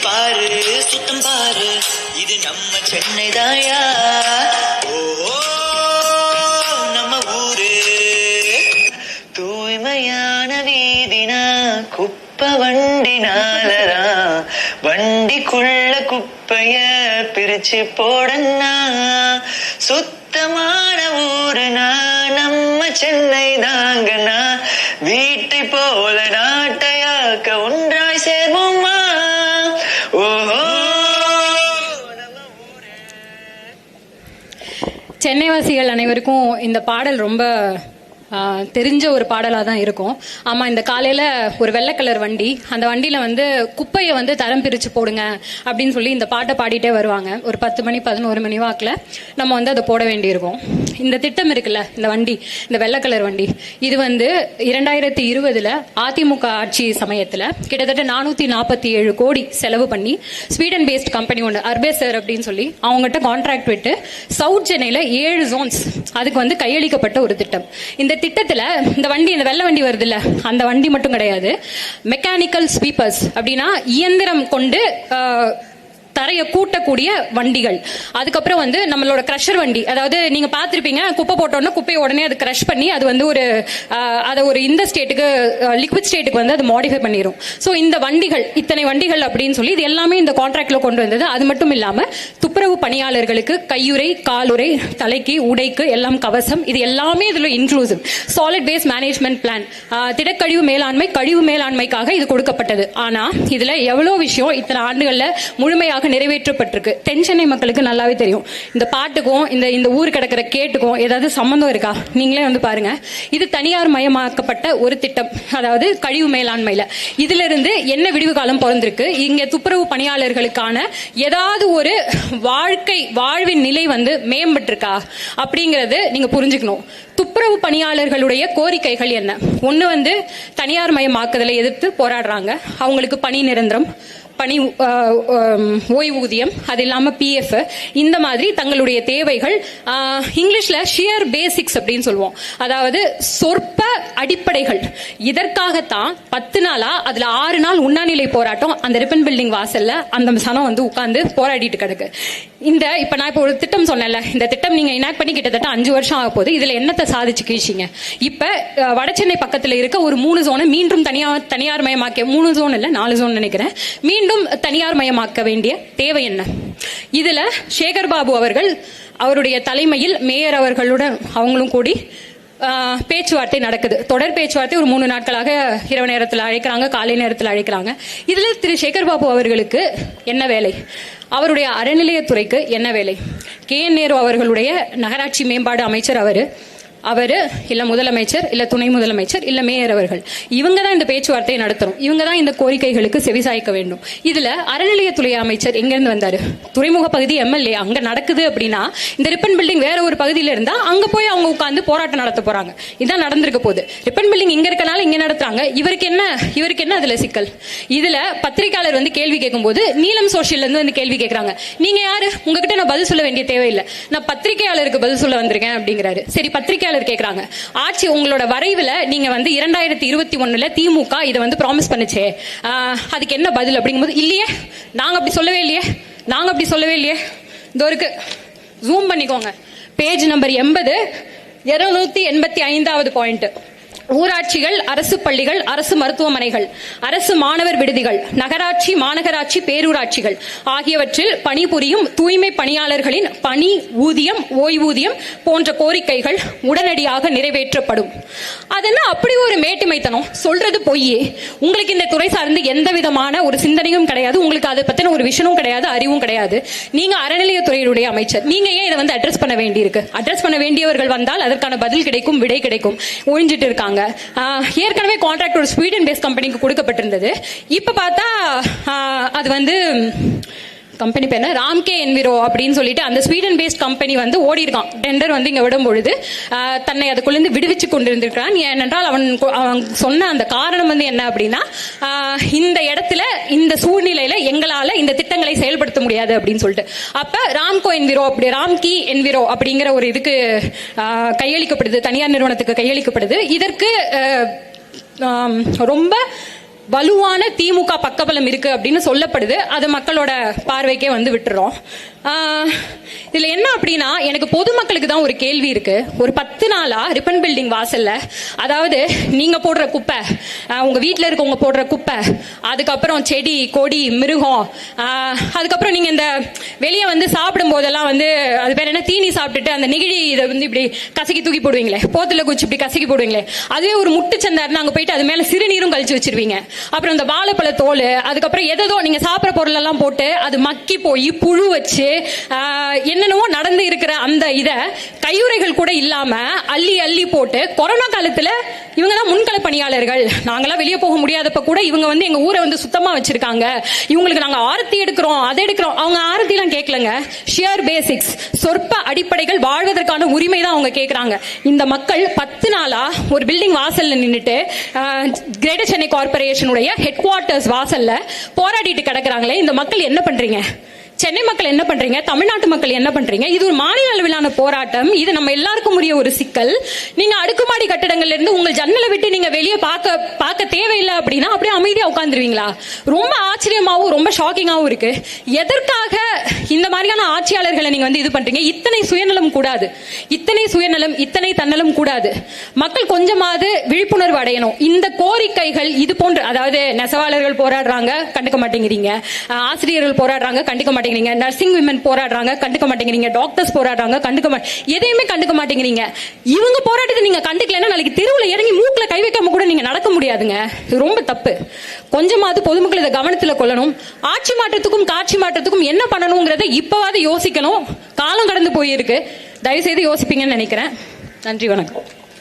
பாரு சுத்தம் பாரு, இது நம்ம சென்னை தாயா. ஓ நம்ம ஊரு தூய்மையான வீதினா குப்பை வண்டினாலரா, வண்டிக்குள்ள குப்பைய பிரிச்சு போடனா. சுத்தமான ஊருனா நம்ம சென்னை தாங்கனா, வீட்டை போல நாட்டையாக்க ஒன்றாய் சேர்வோமா. ஓஹோ சென்னைவாசிகள் அனைவருக்கும் இந்த பாடல் ரொம்ப தெரிஞ்ச ஒரு பாடலாக தான் இருக்கும். ஆமாம், இந்த காலையில் ஒரு வெள்ளை கலர் வண்டி, அந்த வண்டியில் வந்து குப்பையை வந்து தரம் பிரித்து போடுங்க அப்படின்னு சொல்லி இந்த பாட்டை பாடிட்டே வருவாங்க. ஒரு 10 மணி 11 மணி வாக்கில் நம்ம வந்து அதை போட வேண்டியிருக்கும். இந்த திட்டம் இருக்குல்ல, இந்த வண்டி, இந்த வெள்ளை கலர் வண்டி, இது வந்து 2020 அதிமுக ஆட்சி சமயத்தில் கிட்டத்தட்ட 447 கோடி செலவு பண்ணி ஸ்வீடன் பேஸ்ட் கம்பெனி ஒன்று, அர்பேசர் அப்படின்னு சொல்லி அவங்ககிட்ட கான்ட்ராக்ட் விட்டு சவுத் சென்னையில் 7 ஜோன்ஸ் அதுக்கு வந்து கையளிக்கப்பட்ட ஒரு திட்டம். இந்த திட்டத்துல இந்த வண்டி, இந்த வெள்ளை வண்டி வருது இல்ல, அந்த வண்டி மட்டும் கிடையாது, மெக்கானிக்கல் ஸ்வீப்பர்ஸ் அப்படின்னா இயந்திரம் கொண்டு தரையை கூட்டக்கூடிய வண்டிகள், அதுக்கப்புறம் வந்து நம்மளோட கிரஷர் வண்டி, அதாவது நீங்க பார்த்திருப்பீங்க, குப்பை போட்டோன்னா குப்பையை உடனே அது கிரஷ் பண்ணி அது வந்து ஒரு அதை ஒரு இந்த ஸ்டேட்டுக்கு, லிக்விட் ஸ்டேட்டுக்கு வந்து அது மாடிஃபை பண்ணிடும். ஸோ இந்த வண்டிகள், இத்தனை வண்டிகள் அப்படின்னு சொல்லி இது எல்லாமே இந்த கான்ட்ராக்ட்ல கொண்டு வந்தது. அது மட்டும் இல்லாம துப்புரவு பணியாளர்களுக்கு கையுறை, காலுறை, தலைக்கு, உடைக்கு எல்லாம் கவசம், இது எல்லாமே இதுல inclusive. Solid waste management plan, திடக்கழிவு மேலாண்மை, கழிவு மேலாண்மைக்காக இது கொடுக்கப்பட்டது. ஆனா இதுல எவ்வளவு விஷயம் இத்தனை ஆண்டுகள்ல முழுமையாக நிறைவேற்றப்பட்டிருக்கு. தென்சென்னை மக்களுக்கு நல்லாவே தெரியும். இந்த பாட்டுக்கும் இந்த ஊர் கிடக்கிற கேட்டுக்கும் ஏதாவது சம்பந்தம் இருக்கா? நீங்களே வந்து பாருங்க. இது தனியார் மயமாக்கப்பட்ட ஒரு திட்டம், அதாவது கழிவு மேலாண்மையில. இதுல இருந்து என்ன விடிவு காலம் பிறந்திருக்கு? இங்க துப்புரவு பணியாளர்களுக்கான ஏதாவது ஒரு வாழ்வின் நிலை வந்து மேம்பட்டிருக்கா அப்படிங்கறது நீங்க புரிஞ்சுக்கணும். துப்புரவு பணியாளர்களுடைய கோரிக்கைகள் என்ன? ஒண்ணு வந்து தனியார் மயமாக்குதலை எதிர்த்து போராடுறாங்க. அவங்களுக்கு பணி நிரந்தரம், பணி ஓய்வூதியம், அது இல்லாம PF, இந்த மாதிரி தங்களுடைய தேவைகள். இங்கிலீஷ்ல ஷியர் பேசிக்ஸ் அப்படின்னு சொல்லுவோம், அதாவது சொற்ப அடிப்படைகள். இதற்காகத்தான் 10 நாளா அதுல 6 நாள் உண்ணாநிலை போராட்டம் அந்த ரிப்பன் பில்டிங் வாசல்ல அந்த சனம் வந்து உட்கார்ந்து போராடிட்டு கிடக்கு. இப்ப நான் இப்ப ஒரு திட்டம் சொன்னேன்ல, இந்த திட்டம் நீங்க இனாக்ட் பண்ணி கிட்டத்தட்ட 5 வருஷம் ஆக போகுது. இதுல என்னத்தை சாதிச்சு கீழ்ச்சிங்க? இப்ப வடசென்னை பக்கத்துல இருக்க ஒரு 3 ஜோனை மீண்டும் தனியார் மயமாக்க, 3 ஜோன் இல்ல 4 ஜோன் நினைக்கிறேன், மீண்டும் தனியார் மயமாக்க வேண்டிய தேவை என்ன? இதுல சேகர் பாபு அவர்கள் அவருடைய தலைமையில் மேயர் அவர்களுடன் அவங்களும் கூடி பேச்சுவார்த்தை நடக்குது. தொடர் பேச்சுவார்த்தை ஒரு 3 நாட்களாக இரவு நேரத்தில் அழைக்கிறாங்க, காலை நேரத்தில் அழைக்கிறாங்க. இதுல திரு சேகர் பாபு அவர்களுக்கு என்ன வேலை? அவருடைய அறநிலையத்துறைக்கு என்ன வேலை? KN நேரு அவர்களுடைய நகராட்சி மேம்பாடு அமைச்சர் அவரு இல்ல முதலமைச்சர், இல்ல துணை முதலமைச்சர், இல்ல மேயர் அவர்கள், இவங்க தான் இந்த பேச்சுவார்த்தையை நடத்தணும். இவங்க தான் இந்த கோரிக்கைகளுக்கு செவிசாய்க்க வேண்டும். இதுல அறநிலையத்துறை அமைச்சர் எங்க இருந்து வந்தாரு? துறைமுக பகுதி MLA. அங்க நடக்குது அப்படின்னா இந்த ரிப்பன் பில்டிங் வேற ஒரு பகுதியில இருந்தா அங்க போய் அவங்க உட்கார்ந்து போராட்டம் நடத்த போறாங்க. இதான் நடந்திருக்க போகுது. ரிப்பன் பில்டிங் இங்க இருக்கனால இங்க நடத்துறாங்க. இவருக்கு என்ன அதுல சிக்கல்? இதுல பத்திரிகையாளர் வந்து கேள்வி கேட்கும் போது நீலம் சோஷியல்ல இருந்து வந்து கேள்வி கேட்கறாங்க. நீங்க யாரு? உங்ககிட்ட நான் பதில் சொல்ல வேண்டிய தேவையில்லை, நான் பத்திரிகையாளருக்கு பதில் சொல்ல வந்திருக்கேன் அப்படிங்கிறாரு. சரி, பத்திரிகையாளர் கேக்குறாங்க, ஆட்சி உங்களோட வரைவுல நீங்க வந்து 2021 திமுக இதை வந்து ப்ராமிஸ் பண்ணுச்சே, அதுக்கு என்ன பதில் அப்படிங்கும்போது, இல்லையே நாங்க அப்படி சொல்லவே இல்லையே. இதோ இருக்கு, ஜூம் பண்ணிக்கோங்க, பேஜ் நம்பர் 80, 285வது பாயிண்ட். ஊராட்சிகள், அரசு பள்ளிகள், அரசு மருத்துவமனைகள், அரசு மாணவர் விடுதிகள், நகராட்சி, மாநகராட்சி, பேரூராட்சிகள் ஆகியவற்றில் பணிபுரியும் தூய்மை பணியாளர்களின் பணி ஊதியம், ஓய்வூதியம் போன்ற கோரிக்கைகள் உடனடியாக நிறைவேற்றப்படும். அதெல்லாம் அப்படி ஒரு மேட்டுமைத்தனம், சொல்றது பொய்யே. உங்களுக்கு இந்த துறை சார்ந்து எந்த விதமான ஒரு சிந்தனையும் கிடையாது, உங்களுக்கு அதை பத்தின ஒரு விஷனும் கிடையாது, அறிவும் கிடையாது. நீங்க அறநிலையத்துறையுடைய அமைச்சர், நீங்க ஏன் இதை வந்து அட்ரஸ் பண்ண வேண்டியிருக்கு? அட்ரஸ் பண்ண வேண்டியவர்கள் வந்தால் அதற்கான பதில் கிடைக்கும், விடை கிடைக்கும். ஒழிஞ்சிட்டு இருக்காங்க. ஏற்கனவே கான்ட்ராக்ட் ஒரு ஸ்வீடன் பேஸ்ட் கம்பெனிக்கு கொடுக்கப்பட்டிருந்தது. இப்ப பார்த்தா அது வந்து கம்பெனி பேர் ராம்கே என்விரோ அப்படின்னு சொல்லிட்டு அந்த ஸ்வீடன் பேஸ்ட் கம்பெனி வந்து ஓடி இருக்கான். டெண்டர் வந்து இங்க விடும் பொழுது தன்னை அதுக்குள்ள விடுவிச்சு கொண்டிருந்திருக்கிறான். ஏனென்றால் அவன் சொன்ன அந்த காரணம் வந்து என்ன அப்படின்னா, இந்த இடத்துல இந்த சூழ்நிலையில எங்களால இந்த திட்டங்களை செயல்படுத்த முடியாது அப்படின்னு சொல்லிட்டு. அப்ப ராம்கி என்விரோ அப்படிங்கிற ஒரு இதுக்கு கையளிக்கப்படுது, தனியார் நிறுவனத்துக்கு கையளிக்கப்படுது. இதற்கு ரொம்ப வலுவான திமுக பக்கபலம் இருக்கு அப்படின்னு சொல்லப்படுது. அது மக்களோட பார்வைக்கே வந்து விட்டுறோம். இதுல என்ன அப்படின்னா, எனக்கு பொதுமக்களுக்கு தான் ஒரு கேள்வி இருக்கு. ஒரு 10 நாளா ரிப்பன் பில்டிங் வாசல்ல, அதாவது நீங்க போடுற குப்பை, உங்க வீட்டுல இருக்கவங்க போடுற குப்பை, அதுக்கப்புறம் செடி கொடி மிருகம், அதுக்கப்புறம் நீங்க இந்த வெளியே வந்து சாப்பிடும் போதெல்லாம் வந்து அது பேர் என்ன, தீனி சாப்பிட்டுட்டு அந்த நெகிழி இதை வந்து இப்படி கசக்கி தூக்கி போடுவீங்களே, போத்துல குச்சி இப்படி கசக்கி போடுவீங்களே, அதுவே ஒரு முட்டு சந்தா இருந்தா அங்க போயிட்டு அது மேல சிறுநீரும் கழிச்சு வச்சிருவீங்க. அப்புறம் இந்த வாழைப்பழ தோல், அதுக்கப்புறம் எதோ நீங்க சாப்பிட்ற பொருள் எல்லாம் போட்டு அது மக்கி போய் புழு வச்சு என்னென்னவோ நடந்து இருக்கிற அந்த இத கையுறைகள் கூட இல்லாம அள்ளி அள்ளி போட்டு, கொரோனா காலத்துல இவங்க தான் முன்கள பணியாளர்கள், நாங்களாம் வெளியே போக முடியாதப்ப கூட இவங்க வந்து எங்க ஊரை வந்து சுத்தமா வச்சிருக்காங்க, இவங்களுக்கு நாங்க ஆரத்தி எடுக்கிறோம் அதை எடுக்கிறோம். அவங்க ஆரத்தி எல்லாம் கேட்கலங்க, ஷியர் பேசிக்ஸ், சொற்ப அடிப்படைகள், வாழ்வதற்கான உரிமை தான் அவங்க கேட்கறாங்க. இந்த மக்கள் 10 நாளா ஒரு பில்டிங் வாசல்ல நின்னுட்டு கிரேட்டர் சென்னை கார்பரேஷனுடைய ஹெட் குவார்ட்டர்ஸ் வாசல்ல போராடிட்டு கிடக்குறாங்களே, இந்த மக்கள் என்ன பண்றீங்க? சென்னை மக்கள் என்ன பண்றீங்க? தமிழ்நாட்டு மக்கள் என்ன பண்றீங்க? இது ஒரு மாநில அளவிலான போராட்டம். இது நம்ம எல்லாருக்கும் உரிய ஒரு சிக்கல். நீங்க அடுக்குமாடி கட்டடங்கள்ல இருந்து உங்கள் ஜன்னலை விட்டு நீங்க வெளியே பார்க்க தேவையில்லை அப்படின்னா அப்படியே அமைதியா உட்கார்ந்துருவீங்களா? ரொம்ப ஆச்சரியமாவும் ரொம்ப ஷாக்கிங்காவும் இருக்கு. எதற்காக இந்த மாதிரியான ஆட்சியாளர்களை நீங்க வந்து இது பண்றீங்க? இத்தனை சுயநலம் கூடாது, இத்தனை சுயநலம், இத்தனை தன்னலம் கூடாது. மக்கள் கொஞ்சமாவது விழிப்புணர்வு அடையணும். இந்த கோரிக்கைகள் இது போன்ற, அதாவது நெசவாளர்கள் போராடுறாங்க, கண்டுக்க மாட்டேங்கிறீங்க. ஆசிரியர்கள் போராடுறாங்க, கண்டுக்க மாட்டேங்கிறீங்க. நர்சிங் விமன் போராடுறாங்க, கண்டுக்க மாட்டேங்கிறீங்க. டாக்டர்ஸ் போராடுறாங்க, எதையுமே கண்டுக்க மாட்டேங்கிறீங்க. இவங்க போராட்டத்தை நீங்க கண்டுக்கலன்னா நாளைக்கு தெருவுல இறங்கி மூக்குல கை வைக்காம கூட நீங்க நடக்க முடியாதுங்க. இது ரொம்ப தப்பு. கொஞ்சமாவது பொதுமக்கள் இதை கவனத்தில் கொள்ளணும். ஆட்சி மாற்றத்துக்கும் காட்சி மாற்றத்துக்கும் என்ன பண்ணணுங்கிறத இப்பவாது யோசிக்கணும். காலம் கடந்து போயிருக்கு. தயவு செய்து யோசிப்பீங்கன்னு நினைக்கிறேன். நன்றி, வணக்கம்.